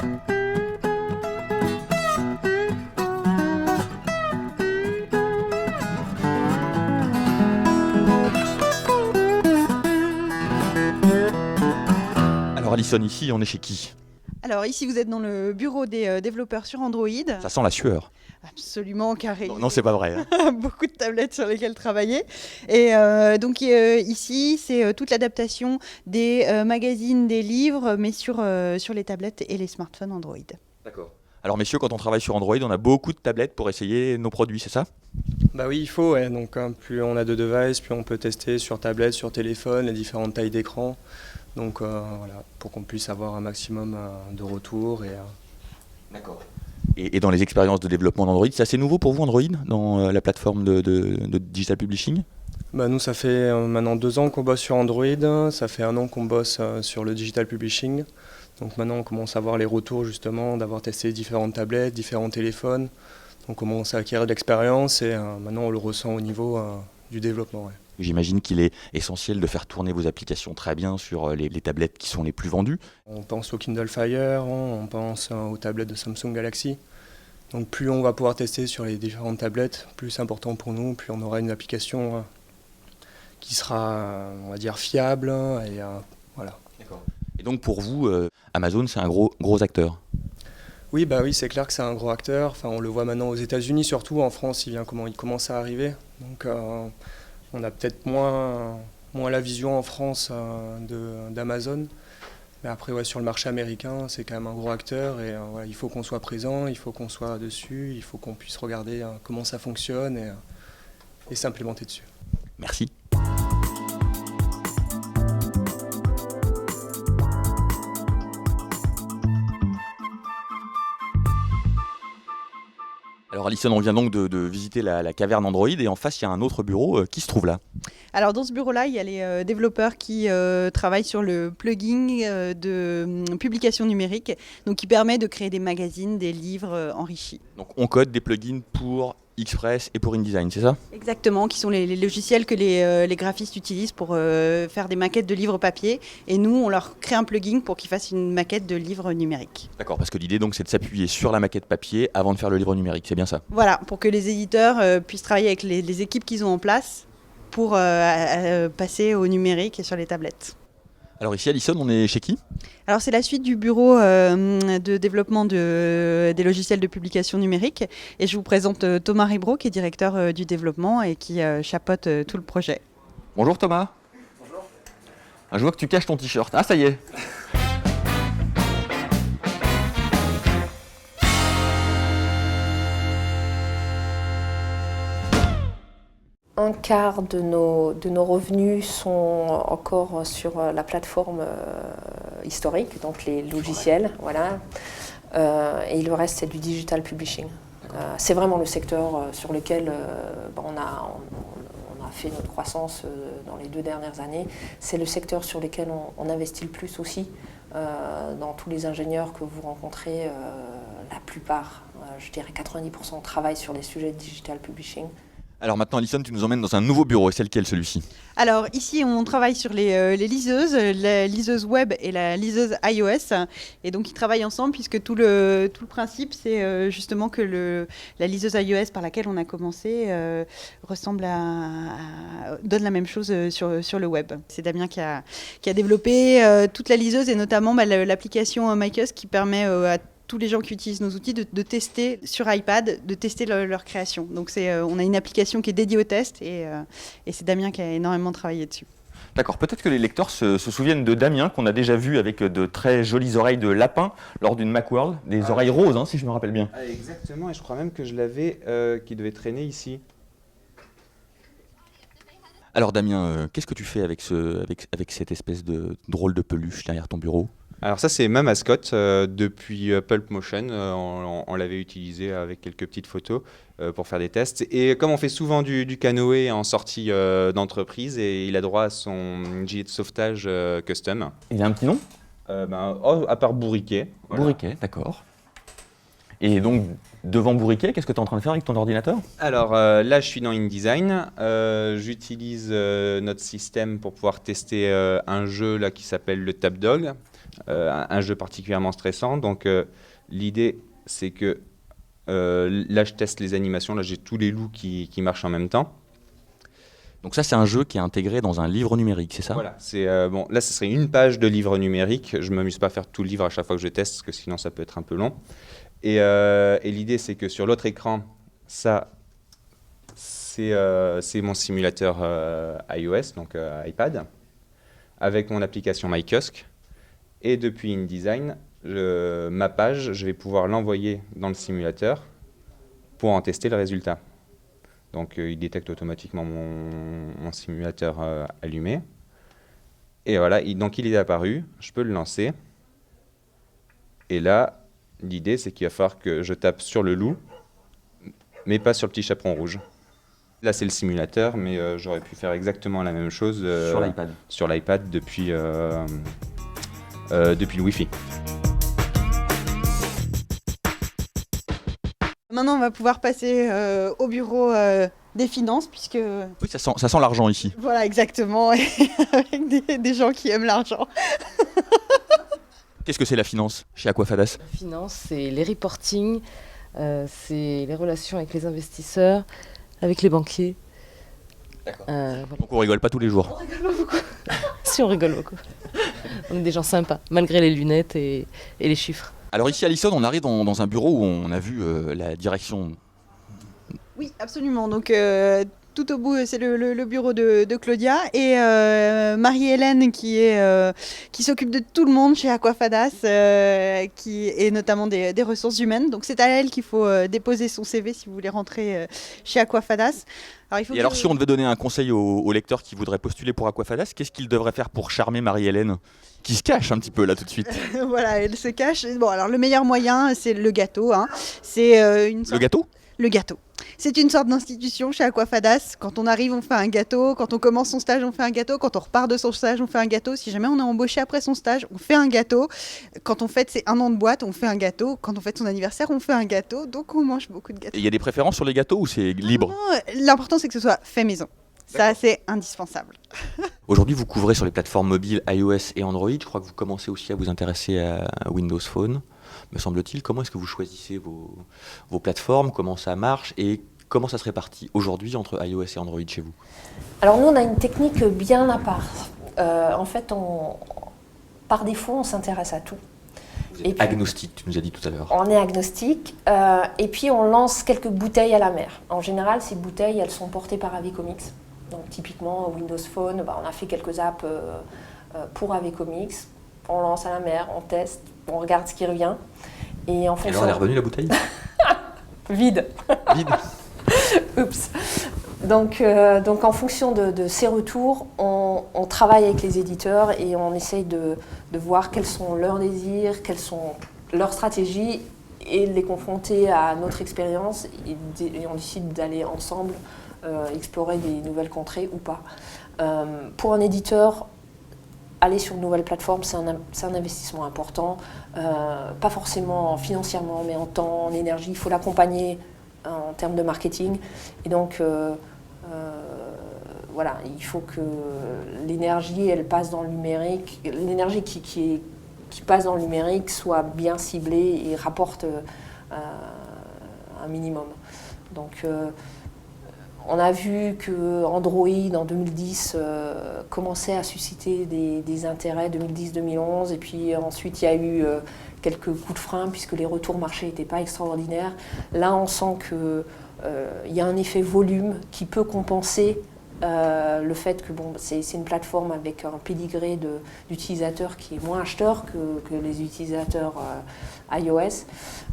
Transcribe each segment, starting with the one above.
Alors Alison, ici on est chez qui? Alors ici vous êtes dans le bureau des développeurs sur Android. Ça sent la sueur. Absolument, car il Non, c'est pas vrai. y a beaucoup de tablettes sur lesquelles travailler. Et donc ici c'est toute l'adaptation des magazines, des livres, mais sur les tablettes et les smartphones Android. D'accord. Alors messieurs, quand on travaille sur Android, on a beaucoup de tablettes pour essayer nos produits, c'est ça? Bah oui, il faut, ouais. Donc plus on a de devices, plus on peut tester sur tablette, sur téléphone, les différentes tailles d'écran. Donc voilà, pour qu'on puisse avoir un maximum de retours. D'accord. Et dans les expériences de développement d'Android, c'est assez nouveau pour vous Android, dans la plateforme de Digital Publishing? Bah nous, ça fait maintenant 2 ans qu'on bosse sur Android, ça fait 1 an qu'on bosse sur le Digital Publishing. Donc maintenant, on commence à voir les retours justement, d'avoir testé différentes tablettes, différents téléphones. Donc on commence à acquérir de l'expérience et maintenant on le ressent au niveau du développement. Ouais. J'imagine qu'il est essentiel de faire tourner vos applications très bien sur les tablettes qui sont les plus vendues. On pense au Kindle Fire, on pense aux tablettes de Samsung Galaxy. Donc plus on va pouvoir tester sur les différentes tablettes, plus c'est important pour nous, plus on aura une application qui sera, on va dire, fiable. Et voilà. D'accord. Et donc pour vous, Amazon, c'est un gros acteur? Oui, bah oui, c'est clair que c'est un gros acteur. Enfin, on le voit maintenant aux États-Unis, surtout en France, il commence à arriver. Donc on a peut-être moins la vision en France d'Amazon. Mais après, ouais, sur le marché américain, c'est quand même un gros acteur et ouais, il faut qu'on soit présent, il faut qu'on soit dessus, il faut qu'on puisse regarder comment ça fonctionne et s'implémenter dessus. Merci. Alors Alison, on vient donc de visiter la caverne Android et en face il y a un autre bureau qui se trouve là. Alors dans ce bureau-là, il y a les développeurs qui travaillent sur le plugin de publication numérique, donc qui permet de créer des magazines, des livres enrichis. Donc on code des plugins pour Express et pour InDesign, c'est ça? Exactement, qui sont les logiciels que les graphistes utilisent pour faire des maquettes de livres papier. Et nous, on leur crée un plugin pour qu'ils fassent une maquette de livre numérique. D'accord, parce que l'idée donc c'est de s'appuyer sur la maquette papier avant de faire le livre numérique, c'est bien ça? Voilà, pour que les éditeurs puissent travailler avec les équipes qu'ils ont en place pour passer au numérique et sur les tablettes. Alors ici Alison, on est chez qui? Alors c'est la suite du bureau de développement des logiciels de publication numérique et je vous présente Thomas Ribro qui est directeur du développement et qui chapeaute tout le projet. Bonjour Thomas. Bonjour. Ah, je vois que tu caches ton t-shirt. Ah ça y est. Un quart de nos revenus sont encore sur la plateforme historique, donc les logiciels, voilà. Et le reste, c'est du digital publishing. C'est vraiment le secteur sur lequel on a fait notre croissance dans les 2 dernières années. C'est le secteur sur lequel on investit le plus aussi. Dans tous les ingénieurs que vous rencontrez, la plupart, je dirais 90%, travaillent sur les sujets de digital publishing. Alors maintenant Alison, tu nous emmènes dans un nouveau bureau, et c'est lequel celui-ci? Alors ici on travaille sur les liseuses, la liseuse web et la liseuse iOS et donc ils travaillent ensemble puisque tout le principe c'est justement que la liseuse iOS par laquelle on a commencé donne la même chose sur le web. C'est Damien qui a développé toute la liseuse et notamment l'application MyCus qui permet à tous les gens qui utilisent nos outils de tester sur iPad, de tester leur création. Donc on a une application qui est dédiée au test et c'est Damien qui a énormément travaillé dessus. D'accord, peut-être que les lecteurs se souviennent de Damien qu'on a déjà vu avec de très jolies oreilles de lapin lors d'une Macworld, des oreilles roses si je me rappelle bien. Exactement, et je crois même que je l'avais qui devait traîner ici. Alors Damien, qu'est-ce que tu fais avec cette espèce de drôle de peluche derrière ton bureau? Alors ça c'est ma mascotte depuis Pulp Motion, on l'avait utilisé avec quelques petites photos pour faire des tests. Et comme on fait souvent du canoë en sortie d'entreprise, et il a droit à son gilet de sauvetage custom. Il a un petit nom? À part Bourriquet. Voilà. Bourriquet, d'accord. Et donc, devant Bourriquet, qu'est-ce que tu es en train de faire avec ton ordinateur? Alors là, je suis dans InDesign. J'utilise notre système pour pouvoir tester un jeu là, qui s'appelle le Tapdog. un jeu particulièrement stressant. Donc l'idée, c'est que là, je teste les animations. Là, j'ai tous les loups qui marchent en même temps. Donc ça, c'est un jeu qui est intégré dans un livre numérique, c'est ça? Voilà, c'est bon. Là, ce serait une page de livre numérique. Je m'amuse pas à faire tout le livre à chaque fois que je teste, parce que sinon, ça peut être un peu long. Et l'idée, c'est que sur l'autre écran, ça, c'est mon simulateur iOS, donc iPad, avec mon application MyKiosk. Et depuis InDesign, ma page, je vais pouvoir l'envoyer dans le simulateur pour en tester le résultat. Donc il détecte automatiquement mon simulateur allumé. Et voilà, donc il est apparu, je peux le lancer. Et là, l'idée, c'est qu'il va falloir que je tape sur le loup, mais pas sur le petit chaperon rouge. Là, c'est le simulateur, mais j'aurais pu faire exactement la même chose sur l'iPad depuis le Wi-Fi. Maintenant, on va pouvoir passer au bureau des finances, puisque... Oui, ça sent l'argent ici. Voilà, exactement, et avec des gens qui aiment l'argent. Qu'est-ce que c'est la finance chez Aquafadas? La finance, c'est les reporting, c'est les relations avec les investisseurs, avec les banquiers. D'accord. Voilà. Donc on rigole pas tous les jours. On rigole pas beaucoup. Si, on rigole beaucoup. On est des gens sympas, malgré les lunettes et les chiffres. Alors ici à Lisson, on arrive dans un bureau où on a vu la direction. Oui, absolument. Donc, tout au bout, c'est le bureau de Claudia et Marie-Hélène qui s'occupe de tout le monde chez Aquafadas, et notamment des ressources humaines. Donc, c'est à elle qu'il faut déposer son CV si vous voulez rentrer chez Aquafadas. Alors si on devait donner un conseil aux lecteurs qui voudraient postuler pour Aquafadas, qu'est-ce qu'ils devraient faire pour charmer Marie-Hélène, qui se cache un petit peu là tout de suite? Voilà, elle se cache. Bon, alors le meilleur moyen, c'est le gâteau. Hein. C'est une sorte... Le gâteau? Le gâteau. C'est une sorte d'institution chez Aquafadas. Quand on arrive, on fait un gâteau. Quand on commence son stage, on fait un gâteau. Quand on repart de son stage, on fait un gâteau. Si jamais on est embauché après son stage, on fait un gâteau. Quand on fête ses 1 an de boîte, on fait un gâteau. Quand on fête son anniversaire, on fait un gâteau. Donc on mange beaucoup de gâteaux. Il y a des préférences sur les gâteaux ou c'est libre? Non, l'important, c'est que ce soit fait maison. Ça, c'est indispensable. Aujourd'hui, vous couvrez sur les plateformes mobiles iOS et Android. Je crois que vous commencez aussi à vous intéresser à Windows Phone, me semble-t-il. Comment est-ce que vous choisissez vos plateformes? Comment ça marche? Et comment ça se répartit aujourd'hui entre iOS et Android chez vous? Alors nous, on a une technique bien à part. En fait, par défaut, on s'intéresse à tout. Et puis, agnostique, tu nous as dit tout à l'heure. On est agnostique, et puis on lance quelques bouteilles à la mer. En général, ces bouteilles, elles sont portées par AV-Comics. Donc typiquement, Windows Phone, on a fait quelques apps pour AV-Comics. On lance à la mer, on teste, on regarde ce qui revient. Et en fonction... alors, elle est revenue la bouteille? Vide. Vide. Oups. Donc en fonction de ces retours, on travaille avec les éditeurs et on essaye de voir quels sont leurs désirs, quelles sont leurs stratégies et de les confronter à notre expérience et on décide d'aller ensemble explorer des nouvelles contrées ou pas. Pour un éditeur, aller sur une nouvelle plateforme, c'est un investissement important, pas forcément financièrement, mais en temps, en énergie. Il faut l'accompagner en termes de marketing. Et donc, voilà, il faut que l'énergie, elle passe dans le numérique. L'énergie qui passe dans le numérique soit bien ciblée et rapporte un minimum. Donc, on a vu que Android en 2010 commençait à susciter des intérêts, 2010-2011, et puis ensuite il y a eu quelques coups de frein puisque les retours marchés n'étaient pas extraordinaires. Là, on sent qu'il y a un effet volume qui peut compenser le fait que c'est une plateforme avec un pédigré d'utilisateurs qui est moins acheteur que les utilisateurs iOS.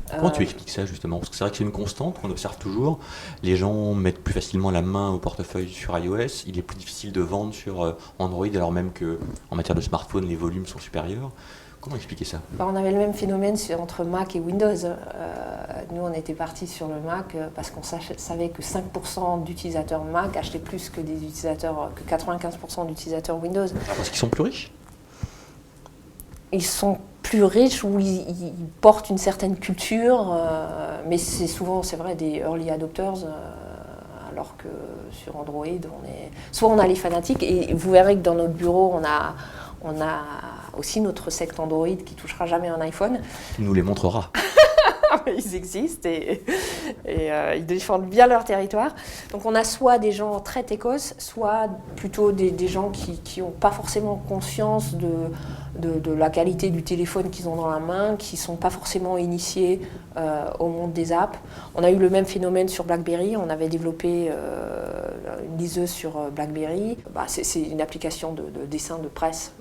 Comment tu expliques ça justement? Parce que c'est vrai que c'est une constante qu'on observe toujours. Les gens mettent plus facilement la main au portefeuille sur iOS. Il est plus difficile de vendre sur Android alors même qu'en matière de smartphone, les volumes sont supérieurs. Comment expliquer ça? On avait le même phénomène entre Mac et Windows. Nous, on était partis sur le Mac parce qu'on savait que 5% d'utilisateurs Mac achetaient plus que 95% d'utilisateurs Windows. Parce qu'ils sont plus riches? Ils sont plus riches ou ils portent une certaine culture, mais c'est souvent, c'est vrai, des early adopters, alors que sur Android, soit on a les fanatiques, et vous verrez que dans notre bureau, On a aussi notre secte Android qui touchera jamais un iPhone. Il nous les montrera. Ils existent et ils défendent bien leur territoire. Donc on a soit des gens très techos, soit plutôt des gens qui n'ont pas forcément conscience de la qualité du téléphone qu'ils ont dans la main, qui ne sont pas forcément initiés au monde des apps. On a eu le même phénomène sur BlackBerry. On avait développé une liseuse sur BlackBerry. C'est une application de dessin de presse,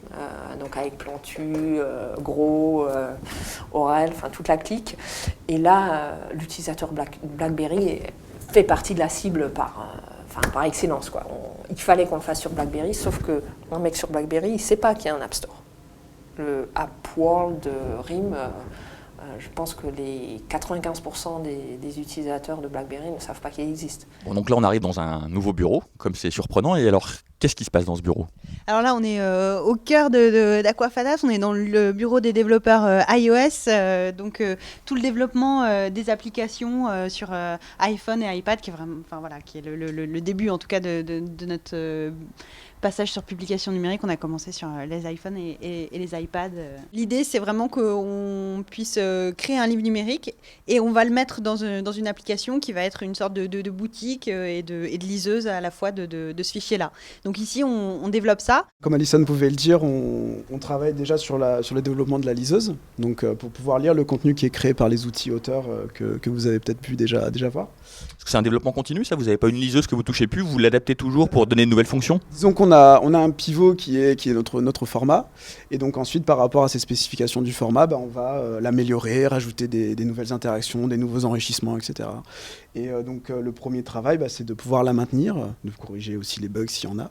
donc avec Plantu, Gros, Aurel, enfin toute la clique. Et là, l'utilisateur BlackBerry fait partie de la cible par excellence, quoi. Il fallait qu'on le fasse sur BlackBerry, sauf qu'un mec sur BlackBerry, il ne sait pas qu'il y a un App Store. Le App World de RIM, je pense que les 95% des utilisateurs de BlackBerry ne savent pas qu'il existe. Bon, donc là, on arrive dans un nouveau bureau, comme c'est surprenant. Et alors, qu'est-ce qui se passe dans ce bureau? Alors là, on est au cœur d'Aquafadas, on est dans le bureau des développeurs iOS, donc tout le développement des applications sur iPhone et iPad, qui est vraiment, qui est le début en tout cas de notre passage sur publication numérique. On a commencé sur les iPhones et les iPads. L'idée, c'est vraiment qu'on puisse créer un livre numérique et on va le mettre dans une application qui va être une sorte de boutique et de liseuse à la fois de ce fichier-là. Donc ici, on développe ça. Comme Alison pouvait le dire, on travaille déjà sur le développement de la liseuse, donc pour pouvoir lire le contenu qui est créé par les outils auteurs que vous avez peut-être pu déjà voir. Est-ce que c'est un développement continu, ça? Vous n'avez pas une liseuse que vous touchez plus, vous l'adaptez toujours pour donner de nouvelles fonctions? Disons qu'on a un pivot qui est notre format, et donc ensuite par rapport à ces spécifications du format, on va l'améliorer, rajouter des nouvelles interactions, des nouveaux enrichissements, etc. Et donc le premier travail, c'est de pouvoir la maintenir, de corriger aussi les bugs s'il y en a.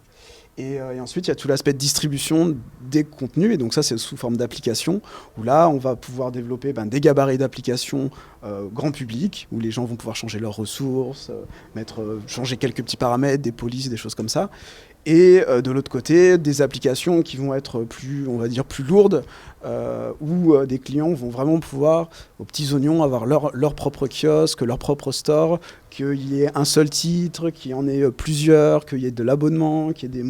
Et ensuite, il y a tout l'aspect de distribution des contenus, et donc ça, c'est sous forme d'application, où là, on va pouvoir développer des gabarits d'applications grand public, où les gens vont pouvoir changer leurs ressources, changer quelques petits paramètres, des polices, des choses comme ça. Et de l'autre côté, des applications qui vont être plus lourdes, où des clients vont vraiment pouvoir, aux petits oignons, avoir leur propre kiosque, leur propre store, qu'il y ait un seul titre, qu'il y en ait plusieurs, qu'il y ait de l'abonnement, qu'il y ait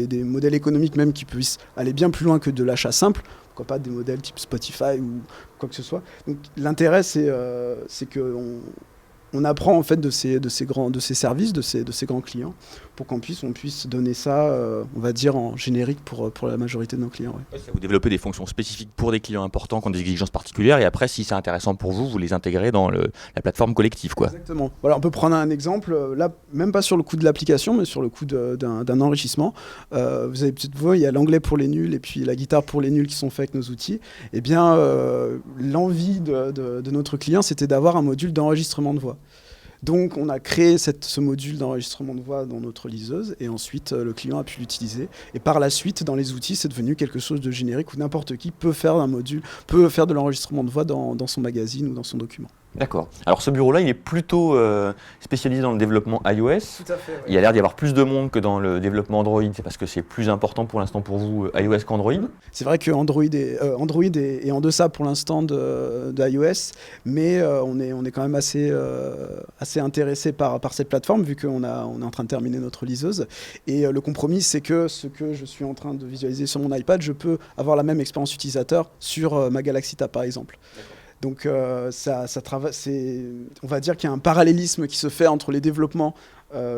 des modèles économiques même qui puissent aller bien plus loin que de l'achat simple. Pourquoi pas des modèles type Spotify ou quoi que ce soit. Donc l'intérêt, c'est qu'on apprend en fait de ces services, de ces grands clients, pour qu'on puisse donner ça, on va dire, en générique pour la majorité de nos clients. Ouais. Vous développez des fonctions spécifiques pour des clients importants qui ont des exigences particulières, et après, si c'est intéressant pour vous, vous les intégrez dans la plateforme collective, quoi. Exactement. Voilà, on peut prendre un exemple, là, même pas sur le coût de l'application, mais sur le coût d'un enrichissement. Vous avez peut-être vu, il y a l'anglais pour les nuls et puis la guitare pour les nuls qui sont faits avec nos outils. Eh bien, l'envie de notre client, c'était d'avoir un module d'enregistrement de voix. Donc on a créé ce module d'enregistrement de voix dans notre liseuse, et ensuite le client a pu l'utiliser. Et par la suite, dans les outils, c'est devenu quelque chose de générique où n'importe qui peut faire de l'enregistrement de voix dans son magazine ou dans son document. D'accord. Alors ce bureau-là, il est plutôt spécialisé dans le développement iOS. Tout à fait. Ouais. Il y a l'air d'y avoir plus de monde que dans le développement Android. C'est parce que c'est plus important pour l'instant pour vous iOS qu'Android? C'est vrai que Android est en deçà pour l'instant de iOS, mais on est quand même assez intéressé par cette plateforme, vu qu'on est en train de terminer notre liseuse. Et le compromis, c'est que ce que je suis en train de visualiser sur mon iPad, je peux avoir la même expérience utilisateur sur ma Galaxy Tab, par exemple. D'accord. Donc on va dire qu'il y a un parallélisme qui se fait entre les développements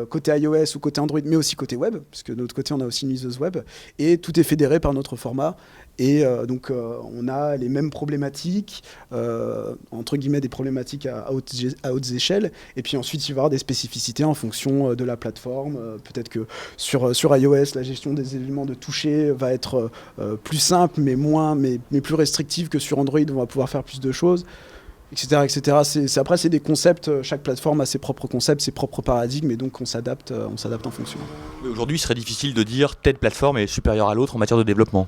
côté iOS ou côté Android, mais aussi côté web, parce que de notre côté on a aussi une liseuse web, et tout est fédéré par notre format. Et donc on a les mêmes problématiques, entre guillemets des problématiques à hautes échelles, et puis ensuite il va y avoir des spécificités en fonction de la plateforme. Peut-être que sur iOS, la gestion des éléments de toucher va être plus simple, mais plus restrictive que sur Android, où on va pouvoir faire plus de choses, etc. etc. Après, c'est des concepts, chaque plateforme a ses propres concepts, ses propres paradigmes, et donc on s'adapte en fonction. Mais aujourd'hui, il serait difficile de dire telle plateforme est supérieure à l'autre en matière de développement.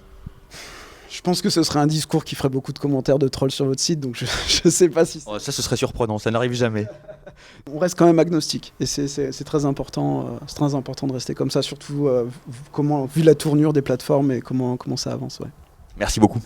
Je pense que ce serait un discours qui ferait beaucoup de commentaires de trolls sur votre site, donc je ne sais pas si... Ça, ce serait surprenant, ça n'arrive jamais. On reste quand même agnostique, et c'est très important de rester comme ça, surtout vu la tournure des plateformes et comment ça avance. Ouais. Merci beaucoup.